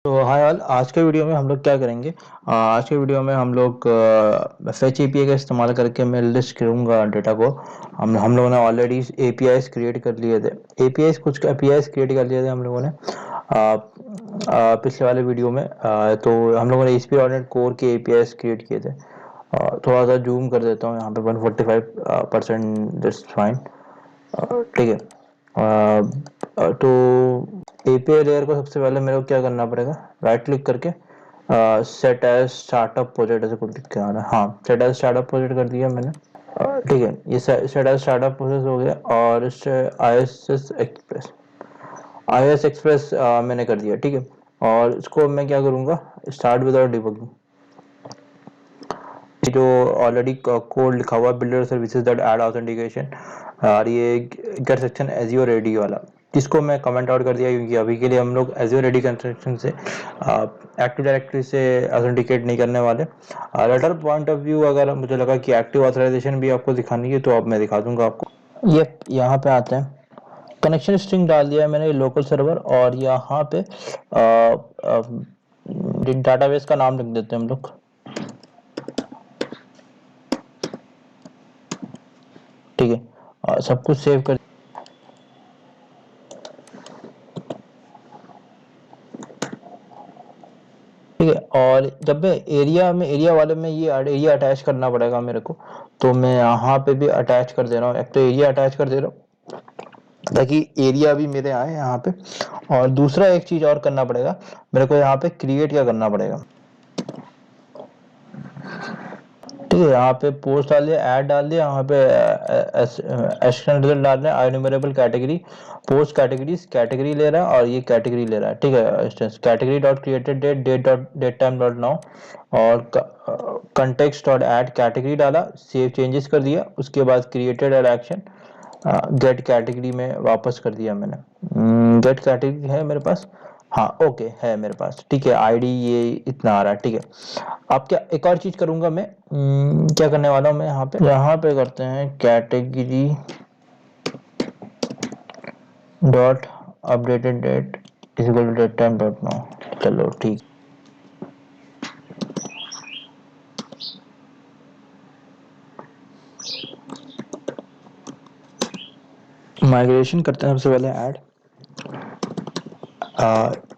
तो hi all, आज के वीडियो में हम लोग क्या करेंगे। आज के वीडियो में हम लोग फेच एपीआई का इस्तेमाल करके मैं लिस्ट करूँगा डेटा को। हम लोगों ने ऑलरेडी एपीआईज क्रिएट कर लिए थे। कुछ एपीआईज क्रिएट कर लिए थे हम लोगों ने पिछले वाले वीडियो में। तो हम लोगों ने ASP.NET कोर के एपीआईज क्रिएट किए थे। थोड़ा सा जूम कर देता हूँ यहाँ पे 145%, दैट्स फाइन। ठीक है। तो एपीआई लेयर को सबसे पहले मेरे को क्या करना पड़ेगा, राइट क्लिक करके सेट एज स्टार्टअप प्रोजेक्ट ऐसे कुछ लिख के आना है। हाँ, सेट एज स्टार्टअप प्रोजेक्ट कर दिया मैंने। ठीक है, ये सेट एज स्टार्टअप प्रोसेस हो गया। और इससे आई एस एक्सप्रेस मैंने कर दिया। ठीक है, और इसको मैं क्या करूँगा, स्टार्ट विदाउट डिबगिंग। जो ऑलरेडी कोड लिखा हुआ builder services that add authentication, और ये गेट सेक्शन एजियो रेडी वाला, इसको मैं कमेंट आउट कर दिया क्योंकि अभी के लिए हम लोग एजियो रेडी कंस्ट्रक्शन से एक्टिव डायरेक्टरी से ऑथेंटिकेट नहीं करने वाले। लेटर पॉइंट ऑफ व्यू अगर मुझे लगा कि एक्टिव ऑथराइजेशन भी आपको दिखानी है तो अब मैं दिखा दूंगा आपको। ये यहाँ पे आते हैं, कनेक्शन स्ट्रिंग डाल दिया है मैंने लोकल सर्वर, और यहाँ पे डाटाबेस का नाम लिख देते हैं हम लोग। ठीक है, सब कुछ सेव कर। ठीक है, और जब मैं एरिया वाले में ये एरिया अटैच करना पड़ेगा मेरे को, तो मैं यहाँ पे भी अटैच कर दे रहा हूँ। एक तो एरिया अटैच कर दे रहा हूँ ताकि एरिया भी मेरे आए यहाँ पे। और दूसरा एक चीज और करना पड़ेगा मेरे को, यहाँ पे क्रिएट क्या करना पड़ेगा। ठीक है, यहाँ पे पोस्ट डाल दिया, ऐड डाल दिया, यहाँ पे एक्सटर्नल रिजल्ट डाल रहे हैं, एनुमरेबल कैटेगरी, पोस्ट कैटेगरीज, कैटेगरी ले रहा है और ये कैटेगरी ले रहा है। ठीक है, category dot created date, date dot date time dot now, और कंटेक्स्ट डॉट ऐड कैटेगरी डाला, सेव चेंजेस कर दिया। उसके बाद created add action get category में वापस कर दिया मैंने। गेट कैटेगरी है मेरे पास, हाँ ओके है मेरे पास। ठीक है, आईडी ये इतना आ रहा है। ठीक है, अब क्या एक और चीज करूंगा मैं, क्या करने वाला हूँ मैं, यहाँ पे करते हैं category dot updated date is equal to date time dot now. चलो ठीक, माइग्रेशन करते हैं सबसे पहले ऐड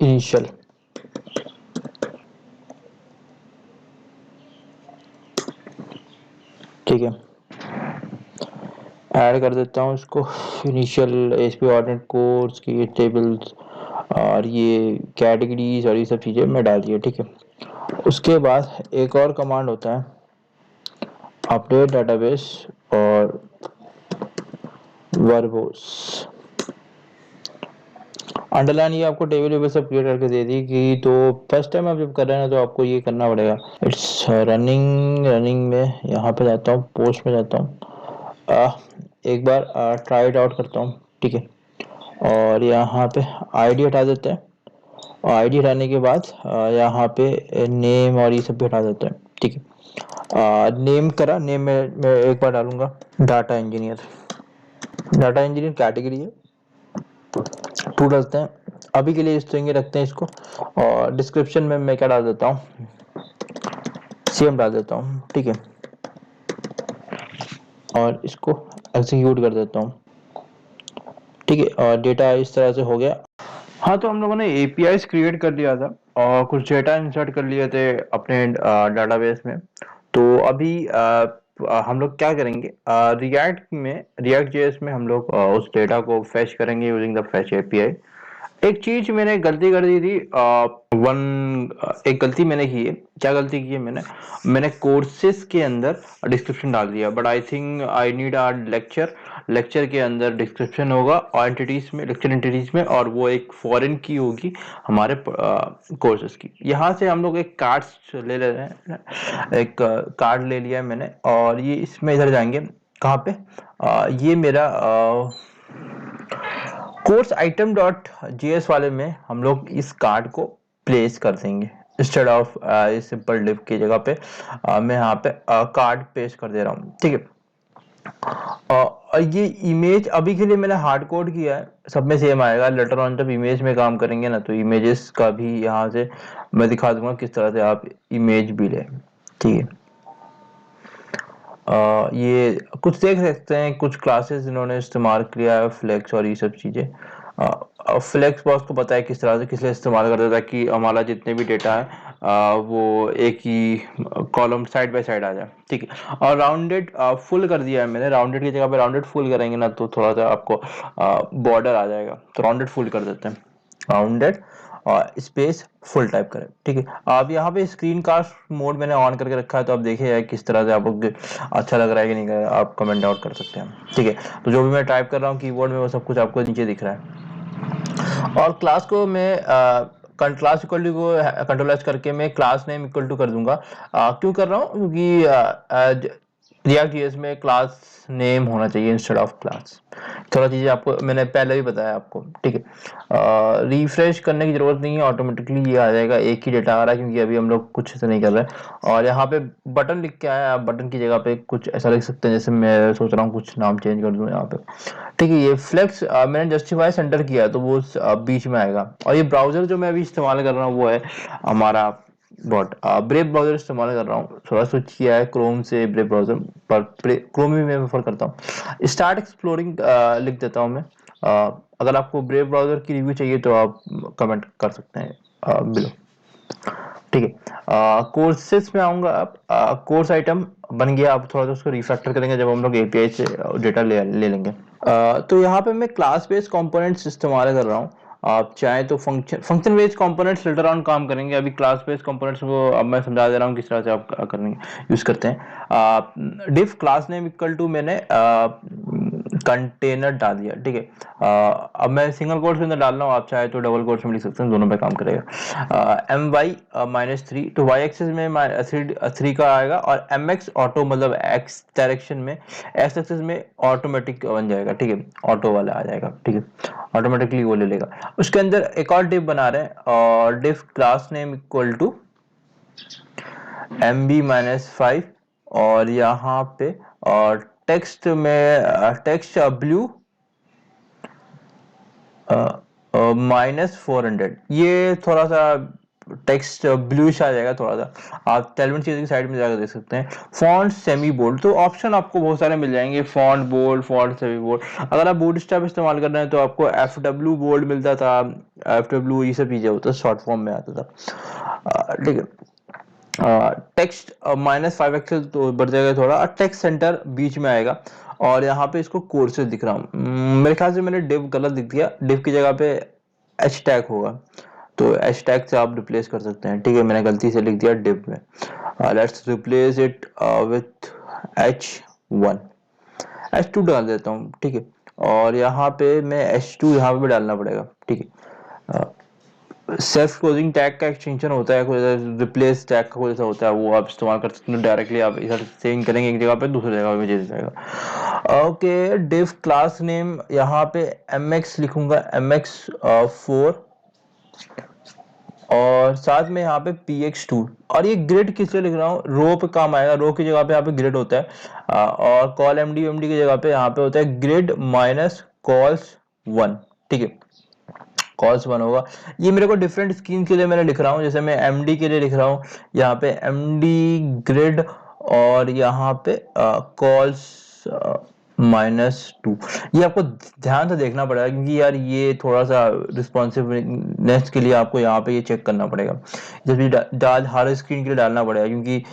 इनिशियल। ठीक है, ऐड कर देता हूँ इसको इनिशियल ASP.NET कोर्स की टेबल्स और ये कैटेगरीज और ये सब चीज़ें मैं डाल दिया। ठीक है, उसके बाद एक और कमांड होता है अपडेट डेटाबेस और वर्बोस। अंडरलाइन ये आपको टेबल वेबल सब क्रिएट करके दे दी कि, तो फर्स्ट टाइम आप जब कर रहे हैं तो आपको ये करना पड़ेगा। इट्स रनिंग में यहाँ पे जाता हूँ, पोस्ट में जाता हूँ, एक बार ट्राई इट आउट करता हूँ। ठीक है, और यहाँ पे आईडी हटा देते हैं, और आईडी हटाने के बाद यहाँ पे नेम और ये सब भी हटा देते हैं। ठीक है, नेम करा, नेम में मैं एक बार डालूंगा data engineer. Data engineer category है, टू डालते हैं। अभी के लिए इस तरह रखते हैं इसको, और डिस्क्रिप्शन में मैं क्या डाल देता हूँ, सेम डाल देता हूँ। ठीक है, और इसको एग्जीक्यूट कर देता हूँ। ठीक है, और डेटा इस तरह से हो गया। हाँ, तो हम लोगों ने एपीआईज क्रिएट कर लिया था और कुछ डेटा इंसर्ट कर लिए थे अपने डाटाबेस में। तो अभी हम लोग क्या करेंगे, रिएक्ट जेएस में हम लोग उस डेटा को फेच करेंगे यूजिंग द फेच एपीआई। एक चीज मैंने गलती कर दी थी, एक गलती मैंने की है। क्या गलती की है मैंने कोर्सेज के अंदर डिस्क्रिप्शन डाल दिया, but I think I need a lecture के अंदर डिस्क्रिप्शन होगा और एंटिटीज में, लेक्चर एंटिटीज में, और वो एक फॉरेन की होगी हमारे कोर्सेज की। यहाँ से हम लोग एक कार्ड ले रहे हैं, एक कार्ड ले लिया है मैंने, और ये इसमें इधर जाएंगे कहाँ पे, ये मेरा कोर्स आइटम डॉट जेएस वाले में हम लोग इस कार्ड को प्लेस कर देंगे। इंस्टेड ऑफ सिंपल डिव की जगह पे मैं यहाँ पे कार्ड पेस्ट कर दे रहा हूँ। ठीक है, और ये इमेज अभी के लिए मैंने हार्ड कोड किया है, सब में सेम आएगा। लेटर ऑन जब इमेज में काम करेंगे ना तो इमेजेस का भी यहाँ से मैं दिखा दूंगा किस तरह से आप इमेज भी लें, ठीक है। ये कुछ देख सकते हैं, कुछ क्लासेस इन्होंने इस्तेमाल किया है, फ्लेक्स और ये सब चीज़ें। फ्लेक्स बॉक्स को पता है किस तरह से किस लिए इस्तेमाल करते हैं, ताकि हमारा जितने भी डेटा है वो एक ही कॉलम साइड बाय साइड आ जाए, ठीक है। और राउंडेड फुल कर दिया है मैंने, राउंडेड की जगह पे राउंडेड फुल करेंगे ना तो थोड़ा सा आपको बॉर्डर आ जाएगा, तो राउंडेड फुल कर देते हैं, राउंडेड और स्पेस फुल टाइप करें, ठीक है। आप यहाँ पे स्क्रीन कास्ट मोड मैंने ऑन करके रखा है, तो आप देखिए किस तरह से आपको अच्छा लग रहा है कि नहीं, आप कमेंट आउट कर सकते हैं, ठीक है। तो जो भी मैं टाइप कर रहा हूँ कीबोर्ड में वो सब कुछ आपको नीचे दिख रहा है। और क्लास को मैं क्लास इक्वल टू को कंट्रोल एस करके मैं क्लास नेम इक्वल टू कर दूंगा। क्यों कर रहा हूँ, क्योंकि रिएक्ट जेएस में क्लास नेम होना चाहिए इंस्टेड ऑफ क्लास। थोड़ा चीज़ें आपको मैंने पहले भी बताया आपको, ठीक है। रिफ्रेश करने की जरूरत नहीं है, ऑटोमेटिकली ये आ जाएगा, एक ही डेटा आ रहा है, क्योंकि अभी हम लोग कुछ ऐसा नहीं कर रहे। और यहाँ पे बटन लिख के आया, आप बटन की जगह पे कुछ ऐसा लिख सकते हैं, जैसे मैं सोच रहा हूँ कुछ नाम चेंज कर दूँ यहाँ पे, ठीक है। ये फ्लेक्स मैंने जस्टिफाई सेंटर किया तो वो बीच में आएगा। और ये ब्राउजर जो मैं अभी इस्तेमाल कर रहा हूँ वो है हमारा बट ब्रेव ब्राउजर इस्तेमाल कर रहा हूँ, थोड़ा स्विच किया है क्रोम से ब्रेव ब्राउजर, पर क्रोम भी मैं प्रेफर करता हूँ। स्टार्ट एक्सप्लोरिंग लिख देता हूँ मैं। अगर आपको ब्रेव ब्राउजर की रिव्यू चाहिए तो आप कमेंट कर सकते हैं बिलो, ठीक है। कोर्सेस में आऊंगा, आप कोर्स आइटम बन गया, आप थोड़ा सा उसको रिफैक्टर करेंगे जब हम लोग एपीआई से डेटा ले लेंगे। तो यहाँ पे मैं क्लास बेस्ड कंपोनेंट्स इस्तेमाल कर रहा हूँ। आप चाहें तो function based components later on काम करेंगे, अभी क्लास बेस्ड कंपोनेंट्स को अब मैं समझा दे रहा हूँ किस तरह से आप करेंगे, यूज करते हैं। डिफ क्लास नेम इक्वल टू मैंने कंटेनर डाल दिया, ठीक है। अब मैं सिंगल कोट्स के अंदर डाल रहा हूँ, आप चाहे तो डबल कोट्स में लिख सकते हैं, दोनों पे काम करेगा। my-3 तो y एक्सिस में थ्री का आएगा, और mx ऑटो मतलब x डायरेक्शन में, x एक्सिस में ऑटोमेटिक बन जाएगा, ठीक है, ऑटो वाला आ जाएगा, ठीक है, ऑटोमेटिकली वो ले लेगा। उसके अंदर एक और डिफ बना रहे हैं, और def class name equal to MB-5, और यहाँ पे और टेक्स्ट में टेक्स्ट ब्लू -400, ये थोड़ा सा टेक्स्ट ब्लूइश आ जाएगा थोड़ा सा, आप टेलमेंट चीज़ की साइड में जाकर देख सकते हैं। फॉन्ट सेमी बोल्ड, तो ऑप्शन आपको बहुत सारे मिल जाएंगे, font bold, font semi bold. अगर आप बूटस्ट्रैप इस्तेमाल कर रहे हैं तो आपको FW बोल्ड मिलता था, FW ये सब चीज़ें होता शॉर्ट फॉर्म में आता था, ठीक है। टेक्स्ट -5 एक्सेल तो बढ़ जाएगा थोड़ा, और टेक्स्ट सेंटर बीच में आएगा, और यहाँ पे इसको कोर्सेज दिख रहा हूँ, मेरे ख्याल से मैंने डिव गलत लिख दिया, डिव की जगह पे एच टैग होगा, तो एच टैग से आप रिप्लेस कर सकते हैं, ठीक है, मैंने गलती से लिख दिया डिव में। Let's replace it with H1, H2 डाल देता हूँ, ठीक है। और यहाँ पे मैं H2 यहाँ पे भी डालना पड़ेगा, ठीक है। सेल्फ क्लोजिंग टैग का एक्सटेंशन होता है, कोई रिप्लेस टैग का कोई ऐसा होता है, वो आप इस्तेमाल कर सकते हैं डायरेक्टली, आप इधर सेविंग करेंगे एक जगह पे, दूसरी जगह पे चले जाएगा। ओके, डिव क्लास नेम यहाँ पे mx लिखूंगा, mx4, और साथ में यहाँ पे px2। और ये ग्रिड किस लिए लिख रहा हूँ, रो पे काम आएगा, रो की जगह पे यहाँ पे ग्रिड होता है, और कॉल md की जगह पे यहाँ पे होता है ग्रिड -calls1, ठीक है, कॉल्स 1 होगा। ये मेरे को डिफरेंट स्कीम के लिए मैंने लिख रहा हूँ, जैसे मैं एमडी के लिए लिख रहा हूँ, यहाँ पे एमडी ग्रिड, और यहाँ पे कॉल्स -2। ये आपको ध्यान से देखना पड़ेगा, क्योंकि यार ये थोड़ा सा रिस्पॉन्सिवनेस के लिए आपको यहाँ पे ये चेक करना पड़ेगा, जब भी डाल हर स्क्रीन के लिए डालना पड़ेगा, क्योंकि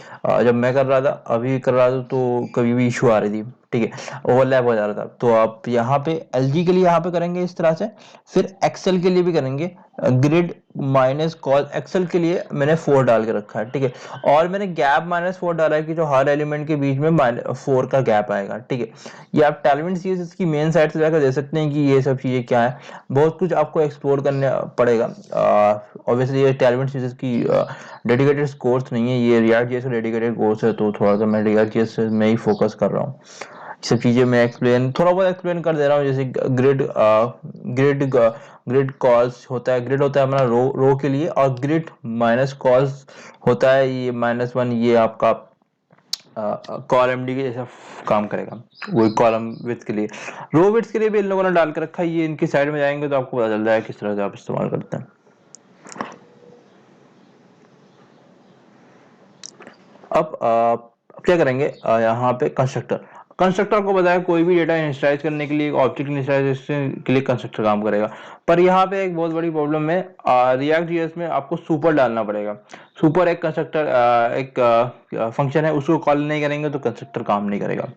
जब मैं कर रहा था, अभी कर रहा था, तो कभी भी इशू आ रही थी, ठीक है, ओवरलैप हो जा रहा था। तो आप यहाँ पे एलजी के लिए यहाँ पे करेंगे इस तरह से, फिर एक्सेल के लिए भी करेंगे ग्रिड -कॉल, एक्सेल के लिए मैंने 4 डाल के रखा है, ठीक है। और मैंने गैप -4 डाला है कि जो हर एलिमेंट के बीच में 4 का गैप आएगा, ठीक है। ये आप टैलेंट सीएसएस की मेन साइट से जाकर देख सकते हैं कि ये सब चीज़ें क्या है, बहुत कुछ आपको एक्सप्लोर करने पड़ेगा। ऑब्वियसली ये टैलेंट सीएसएस की डेडिकेटेड कोर्स नहीं है, ये रिएक्ट जेएस का डेडिकेटेड कोर्स है, तो थोड़ा सा मैं रिएक्ट जेएस में ही फोकस कर रहा हूँ। सब चीज़ें मैं थोड़ा बहुत एक्सप्लेन कर दे रहा हूँ, जैसे ग्रिड कॉल्स होता है, ग्रिड होता है हमारा रो के लिए, और ग्रिड -कॉल्स होता है ये -1, ये आपका कॉलम डी के जैसा काम करेगा, वही कॉलम विड्थ के लिए। रो विड्थ के लिए भी इन लोगों ने डाल के रखा है, ये इनकी साइड में जाएंगे तो आपको पता चल जाएगा किस तरह से आप इस्तेमाल करते हैं। अब क्या करेंगे, यहाँ पे कंस्ट्रक्टर। कंस्ट्रक्टर को बताया कोई भी डेटा इनिशियलाइज करने के लिए, ऑब्जेक्ट इनिशियलाइजेशन के लिए कंस्ट्रक्टर काम करेगा। पर यहाँ पे एक बहुत बड़ी प्रॉब्लम है, रिएक्ट जेएस में आपको सुपर डालना पड़ेगा। सुपर एक कंस्ट्रक्टर एक फंक्शन है, उसको कॉल नहीं करेंगे तो कंस्ट्रक्टर काम नहीं करेगा,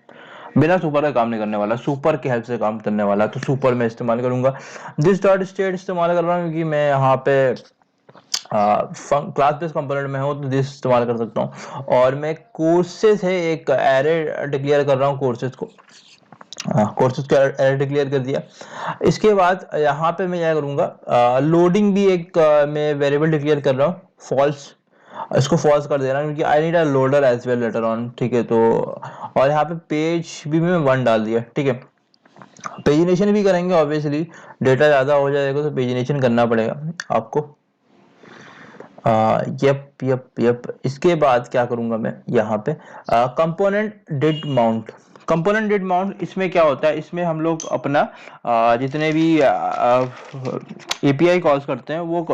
बिना सुपर का काम नहीं करने वाला, सुपर की हेल्प से काम करने वाला। तो सुपर मैं इस्तेमाल करूंगा। दिस डॉट स्टेट इस्तेमाल कर रहा हूँ क्योंकि मैं यहाँ पे क्लास बेस्ड कंपोनेंट में हूँ तो दिस इस्तेमाल कर सकता हूँ। और मैं कोर्सेज है एक एरे डिक्लेयर कर रहा हूँ, कोर्सेज को, कोर्सेज का एरे डिक्लेयर कर दिया। इसके बाद यहाँ पे मैं क्या करूँगा, लोडिंग भी एक मैं वेरिएबल डिक्लेयर कर रहा हूँ, फॉल्स, इसको फॉल्स कर दे रहा हूँ क्योंकि I need a loader as well later on, ठीक है। तो और यहाँ पे पेज भी मैं 1 डाल दिया, ठीक है। पेजिनेशन भी करेंगे, ऑब्वियसली डेटा ज्यादा हो जाएगा तो पेजिनेशन करना पड़ेगा आपको। Yup yup yup. इसके बाद क्या करूंगा मैं यहाँ पे, component did mount. Component did mount इसमें क्या होता है, इसमें हम लोग अपना जितने भी एपीआई कॉल्स करते हैं वो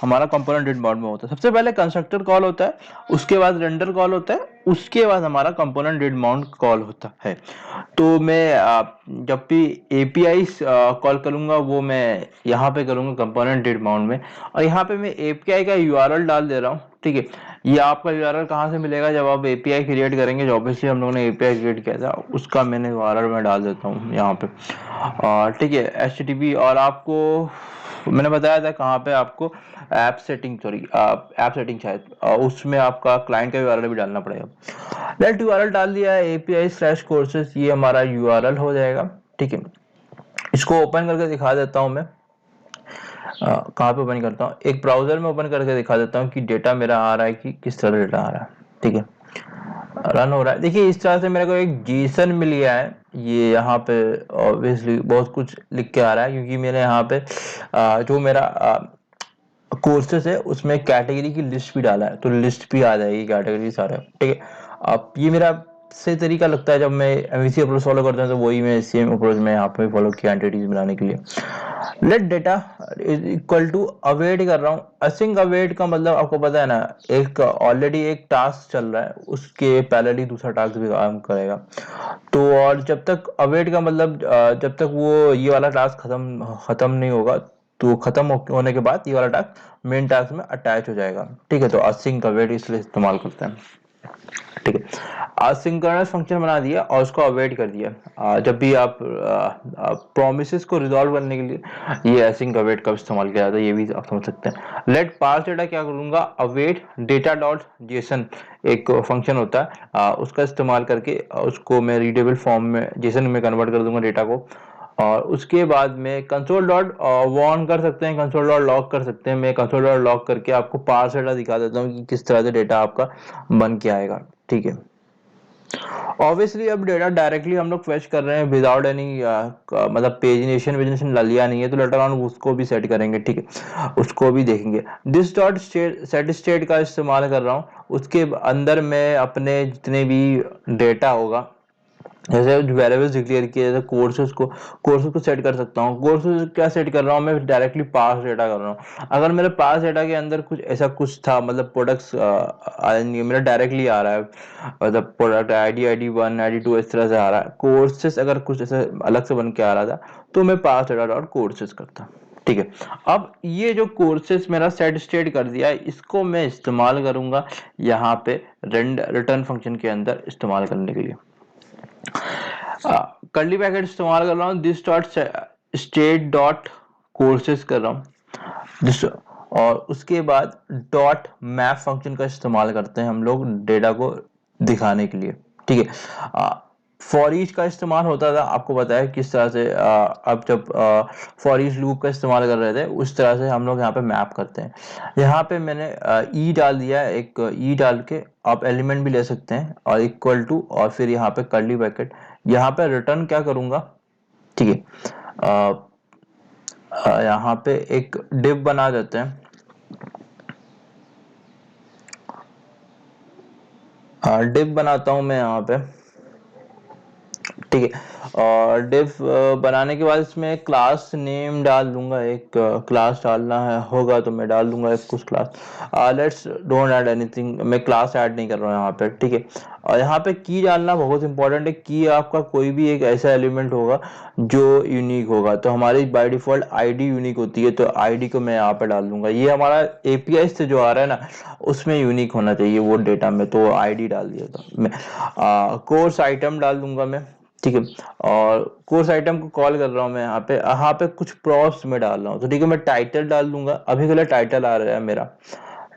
हमारा कंपोनेंट डिड माउंट में होता है। सबसे पहले कंस्ट्रक्टर कॉल होता है, उसके बाद रेंडर कॉल होता है, उसके बाद हमारा कंपोनेंट डिड माउंट कॉल होता है। तो मैं जब भी एपीआई कॉल करूंगा वो मैं यहाँ पे करूंगा कंपोनेंट डिड माउंट में। और यहाँ पे मैं एपीआई का यूआरएल डाल दे रहा हूँ, ठीक है। ये आपका यूआरएल कहाँ से मिलेगा, जब आप एपीआई क्रिएट करेंगे, जो ऑब्वियसली हम लोगों ने एपीआई क्रिएट किया था उसका मैंने यूआरएल मैं डाल देता हूँ यहाँ पे, ठीक है, एचटीटीपी। और आपको मैंने बताया था कहाँ पे आपको app setting, sorry app setting शायद, उसमें आपका क्लाइंट का यूआरएल भी डालना पड़ेगा। लेट यूआरएल डाल दिया है, API/courses, ये हमारा यूआरएल हो जाएगा, ठीक है। इसको ओपन करके दिखा देता हूँ मैं, कहाँ पे ओपन करता हूँ, एक ब्राउजर में ओपन करके दिखा देता हूँ कि डेटा मेरा आ रहा है कि किस तरह डेटा आ रहा है, ठीक है। रन हो रहा है, देखिए इस तरह से मेरे को एक जेसन मिल गया है। ये यहाँ पे ऑब्वियसली बहुत कुछ लिख के आ रहा है क्योंकि मैंने यहाँ पे जो मेरा कोर्सेस है उसमें कैटेगरी की लिस्ट भी डाला है, तो लिस्ट भी आ जाएगी कैटेगरी सारे, ठीक है। अब ये मेरा सही तरीका लगता है, जब मैं एमवीसी अप्रोच फॉलो करता हूँ तो वही मैं सेम अप्रोच में यहाँ पे फॉलो किया एंटिटीज बनाने के लिए। Let data is equal to await कर रहा हूँ। असिंक अवेट का मतलब आपको पता है ना, एक ऑलरेडी एक टास्क चल रहा है, उसके पैरेलल ही दूसरा टास्क भी काम करेगा। तो और जब तक अवेट का मतलब जब तक वो ये वाला टास्क खत्म नहीं होगा, तो खत्म होने के बाद ये वाला टास्क मेन टास्क में अटैच हो जाएगा, ठीक है। तो असिंक अवेट इसलिए इस्तेमाल करते हैं, ठीक है। असिंक्रोनस फंक्शन बना दिया और उसको अवेट कर दिया। जब भी आप प्रोमिसेस को रिजॉल्व करने के लिए ये असिंक अवेट का इस्तेमाल किया जाता है, ये भी आप समझ सकते हैं। लेट पार्स डेटा क्या करूंगा, अवेट डेटा डॉट जेसन एक फंक्शन होता है, उसका इस्तेमाल करके उसको मैं रीडेबल फॉर्म में जेसन में कन्वर्ट कर दूंगा डेटा को। और उसके बाद में कंसोल डॉट वॉन कर सकते हैं, कंसोल डॉट लॉग कर सकते हैं। मैं कंसोल डॉट लॉग करके आपको पार्स डेटा दिखा देता हूँ कि किस तरह से डेटा आपका बन के आएगा, ठीक है। ऑब्वियसली अब डेटा डायरेक्टली हम लोग फेच कर रहे हैं विदाउट एनी मतलब पेजिनेशन वेजिनेशन लिया नहीं है, तो लेटर ऑन उसको भी सेट करेंगे, ठीक है, उसको भी देखेंगे। दिस डॉट सेट स्टेट का इस्तेमाल कर रहा हूँ, उसके अंदर मैं अपने जितने भी डेटा होगा, जैसे वेरिएबल्स डिक्लेयर किए, जैसे कोर्सेज को सेट कर सकता हूँ। कोर्सेज क्या सेट कर रहा हूँ मैं, डायरेक्टली पास डेटा कर रहा हूँ। अगर मेरे पास डेटा के अंदर कुछ ऐसा कुछ था, मतलब प्रोडक्ट्स मेरा डायरेक्टली आ रहा है, मतलब प्रोडक्ट ID1 ID2 इस तरह से आ रहा है। कोर्सेज अगर कुछ ऐसे अलग से बन के आ रहा था तो मैं पास डेटा डॉट कोर्सेज करता, ठीक है। अब ये जो कोर्सेज मेरा सेट स्टेट कर दिया है, इसको मैं इस्तेमाल करूंगा यहाँ पे रिटर्न फंक्शन के अंदर इस्तेमाल करने के लिए। कर्ली ब्रैकेट इस्तेमाल कर रहा हूँ, this dot state dot courses कर रहा हूँ दिस। और उसके बाद डॉट मैप फंक्शन का इस्तेमाल करते हैं हम लोग डेटा को दिखाने के लिए, ठीक है। फॉर ईच का इस्तेमाल होता था, आपको पता है किस तरह से, अब जब फॉर ईच लूप का इस्तेमाल कर रहे थे उस तरह से हम लोग यहाँ पे मैप करते हैं। यहाँ पे मैंने ई डाल दिया है, एक ई डाल के आप एलिमेंट भी ले सकते हैं, और इक्वल टू, और फिर यहाँ पे कर्ली ब्रैकेट, यहाँ पे रिटर्न क्या करूंगा, ठीक है। यहाँ पे एक डिव बना देते हैं, डिव बनाता हूँ मैं यहाँ पे, ठीक है। और डिव बनाने के बाद इसमें क्लास नेम डाल दूंगा, एक क्लास डालना है होगा तो मैं डाल दूंगा एक कुछ class. Let's don't add anything, मैं क्लास ऐड नहीं कर रहा हूँ यहाँ पे, ठीक है। और यहाँ पे की डालना बहुत इंपॉर्टेंट है। की आपका कोई भी एक ऐसा एलिमेंट होगा जो यूनिक होगा, तो हमारी बाय डिफॉल्ट आईडी यूनिक होती है, तो आईडी को मैं यहाँ पे डाल दूंगा। ये हमारा एपीआई से जो आ रहा है ना, उसमें यूनिक होना चाहिए वो डेटा में, तो आईडी डाल दिया था मैं। कोर्स आइटम डाल दूंगा मैं, ठीक है। और कोर्स आइटम को कॉल कर रहा हूँ मैं यहाँ पे कुछ प्रॉप्स में डाल रहा हूँ, तो ठीक है मैं टाइटल डाल दूंगा। अभी के लिए टाइटल आ रहा है मेरा,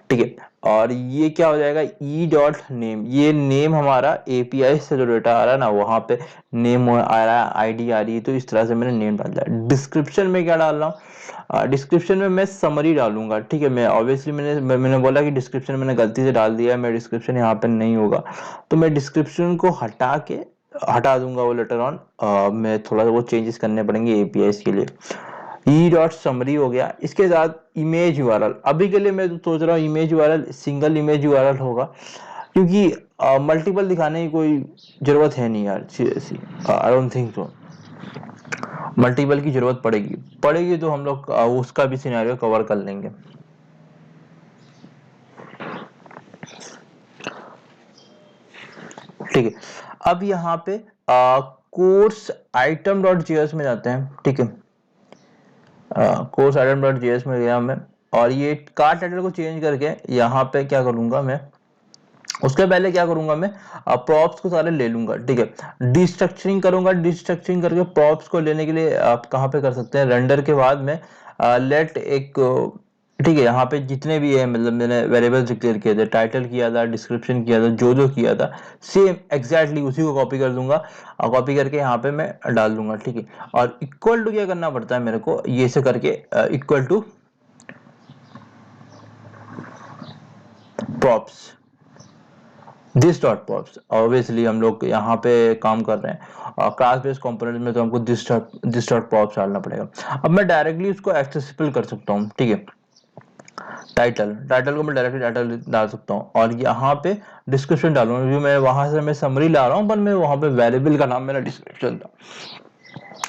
ठीक है। और ये क्या हो जाएगा, ई डॉट नेम, ये नेम हमारा एपीआई से जो डेटा आ रहा है ना, वहां पे नेम आ रहा है, आईडी आ रही है, तो इस तरह से मैंने नेम डाल दिया। डिस्क्रिप्शन में क्या डाल रहा हूँ, डिस्क्रिप्शन में मैं समरी डालूंगा, ठीक है। मैं ऑब्वियसली मैंने बोला कि डिस्क्रिप्शन मैंने गलती से डाल दिया है, मैं डिस्क्रिप्शन यहाँ पे नहीं होगा, तो मैं डिस्क्रिप्शन को हटा दूंगा वो लेटर ऑन। मैं थोड़ा सा वो चेंजेस करने पड़ेंगे एपीआई के लिए। ई डॉट समरी हो गया, इसके साथ इमेज यूआरएल। अभी के लिए मैं तो सोच रहा हूँ image URL single image URL होगा, क्योंकि मल्टीपल दिखाने की कोई जरूरत है नहीं यार, seriously I don't think so multiple की जरूरत पड़ेगी तो हम लोग उसका भी सिनेरियो कवर कर लेंगे। ठीक है, अब यहाँ पे कोर्स आइटम डॉट जेएस में जाते हैं, ठीक है। कोर्स आइटम डॉट जेएस में गया मैं, और ये कार टाइटल को चेंज करके यहाँ पे क्या करूंगा मैं, उसके पहले क्या करूंगा मैं, प्रॉप्स को सारे ले लूंगा, ठीक है। डिस्ट्रक्चरिंग करूंगा, डिस्ट्रक्चरिंग करके प्रॉप्स को लेने के लिए आप कहाँ पे कर सकते हैं, रेंडर के बाद में लेट एक, ठीक है। यहाँ पे जितने भी है, मतलब मैंने वेरिएबल्स डिक्लेयर किए थे, टाइटल किया था, डिस्क्रिप्शन किया था, जो जो किया था सेम एग्जैक्टली उसी को कॉपी कर दूंगा, और कॉपी करके यहाँ पे मैं डाल दूंगा, ठीक है। और इक्वल टू क्या करना पड़ता है मेरे को, ये से करके equal to props this dot props. Obviously हम लोग यहाँ पे काम कर रहे हैं और क्लास बेस्ड कंपोनेंट में, तो हमको दिस डॉट प्रॉप्स डालना पड़ेगा। अब मैं डायरेक्टली उसको एक्सेसिबल कर सकता हूँ, ठीक है। टाइटल को मैं डायरेक्टली टाइटल डाल सकता हूँ, और यहाँ पे डिस्क्रिप्शन डालूंगा, जो मैं वहां से मैं समरी ला रहा हूँ, पर मैं वहां पे वेरिएबल का नाम मेरा डिस्क्रिप्शन था,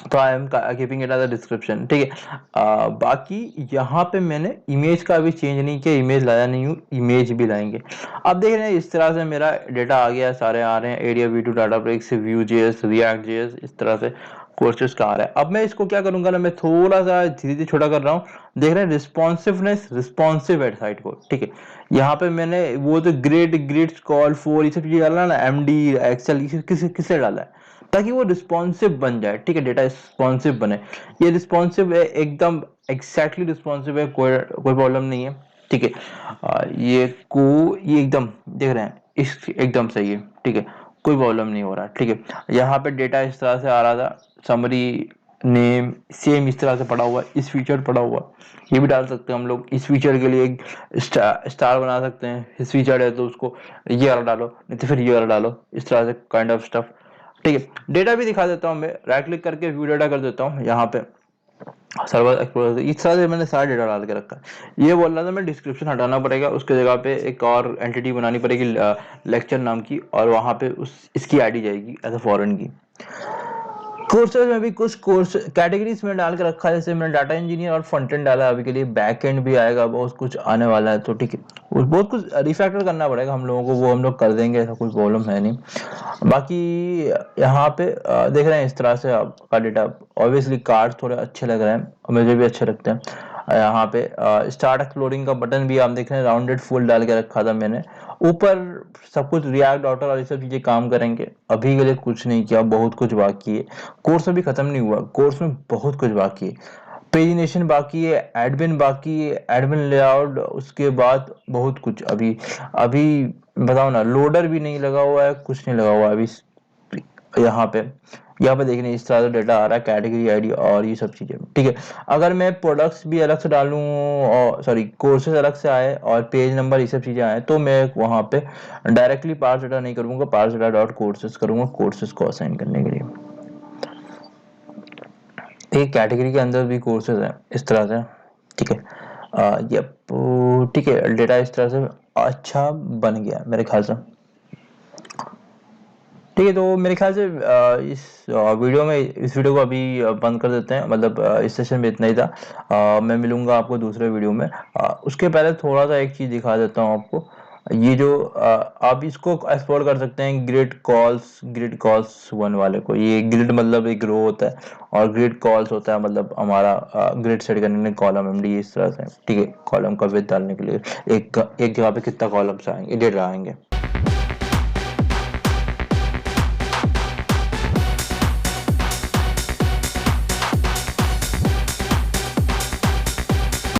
तो I am keeping it as a description, ठीक है। बाकी यहाँ पे मैंने इमेज का भी चेंज नहीं किया, इमेज लाया नहीं हूँ, इमेज भी लाएंगे। अब देख रहे हैं इस तरह से मेरा डेटा आ गया, सारे आ रहे हैं, एरिया वी2 Databricks, Vue JS, React JS, इस तरह से कोर्सेज का आ रहा है। अब मैं इसको क्या करूंगा ना, मैं थोड़ा सा धीरे धीरे छोटा कर रहा हूँ। देख रहे हैं रिस्पॉन्सिवनेस, रिस्पॉन्सिव वेबसाइट को, ठीक है। यहाँ पे मैंने वो तो ग्रिड्स कॉल फॉर ये सब चीजें डाला ना, एमडी एक्सेल, किसे डाला है, ताकि वो रिस्पॉन्सिव बन जाए, ठीक है। डेटा रिस्पॉन्सिव बने, ये रिस्पॉन्सिव है, एकदम एग्जैक्टली रिस्पॉन्सिव है, कोई प्रॉब्लम नहीं है, ठीक है। ये एकदम देख रहे हैं, इस एकदम सही है, ठीक है, कोई प्रॉब्लम नहीं हो रहा, ठीक है। यहाँ पे डेटा इस तरह से आ रहा था, समरी नेम सेम इस तरह से पड़ा हुआ, इस फीचर पड़ा हुआ, ये भी डाल सकते हैं हम लोग। इस फीचर के लिए एक स्टार बना सकते हैं, इस फीचर है तो उसको ये वाला डालो, नहीं तो फिर ये वाला डालो, इस तरह से काइंड ऑफ स्टफ, ठीक है। डेटा भी दिखा देता हूँ मैं, राइट क्लिक करके व्यू डेटा कर देता हूँ यहाँ पे, सर्वर एक्सप्लोरर, इस तरह से मैंने सारा डेटा डाल के रखा है। ये बोल रहा था मैं डिस्क्रिप्शन हटाना पड़ेगा, उसके जगह पे एक और एंटिटी बनानी पड़ेगी लेक्चर नाम की, और वहां पे इसकी आईडी जाएगी एज अ फॉरेन की। कोर्सेज में भी कुछ कोर्स कैटेगरीज में डाल के रखा है, जैसे मैंने डाटा इंजीनियर और फ्रंट एंड डाला, अभी के लिए बैक एंड भी आएगा, बहुत कुछ आने वाला है, तो ठीक है। बहुत कुछ रिफैक्टर करना पड़ेगा हम लोगों को, वो हम लोग कर देंगे, ऐसा कोई प्रॉब्लम है नहीं। बाकी यहाँ पे देख रहे हैं इस तरह से आपका डेटा, ऑब्वियसली कार्ड थोड़े अच्छे लग रहे हैं, मुझे भी अच्छे लगते हैं। यहाँ पे स्टार्ट एक्सप्लोरिंग का बटन भी आप देख रहे हैं, राउंडेड फुल डाल के रखा था मैंने। ऊपर सब कुछ रिएक्ट डॉटर और ये सब चीजें काम करेंगे, अभी के लिए कुछ नहीं किया, बहुत कुछ बाकी है। कोर्स अभी खत्म नहीं हुआ, कोर्स में बहुत कुछ बाकी है, पेजिनेशन बाकी है, एडमिन बाकी है, एडमिन लेआउट, उसके बाद बहुत कुछ अभी अभी बताओ ना, लोडर भी नहीं लगा हुआ है, कुछ नहीं लगा हुआ है अभी। यहाँ पे देखने इस तरह से डेटा आ रहा है, कैटेगरी आईडी और ये सब चीजें, ठीक है। अगर मैं प्रोडक्ट्स भी अलग से डालूं, और सॉरी कोर्सेज अलग से आए और पेज नंबर ये सब चीजें आए, तो मैं वहां पे डायरेक्टली पार्स डेटा नहीं करूंगा, पार्स डेटा डॉट कोर्सेज करूंगा, कोर्सेज को असाइन करने के लिए। एक कैटेगरी के अंदर भी कोर्सेज हैं इस तरह से, ठीक है। यप, ठीक है, डेटा इस तरह से अच्छा बन गया मेरे ख्याल से। ठीक है, तो मेरे ख्याल से इस वीडियो को अभी बंद कर देते हैं, मतलब इस सेशन में इतना ही था। मैं मिलूंगा आपको दूसरे वीडियो में। उसके पहले थोड़ा सा एक चीज़ दिखा देता हूँ आपको। ये जो आप इसको एक्सप्लोर कर सकते हैं, ग्रिड कॉल्स वन वाले को। ये ग्रिड मतलब एक रो होता है, और ग्रिड कॉल्स होता है मतलब हमारा ग्रिड सेट करने के लिए कॉलम एमडी इस तरह से। ठीक है, कॉलम का विड्थ डालने के लिए एक एक जगह पे कितना कॉलम्स आएंगे, डेटा आएंगे।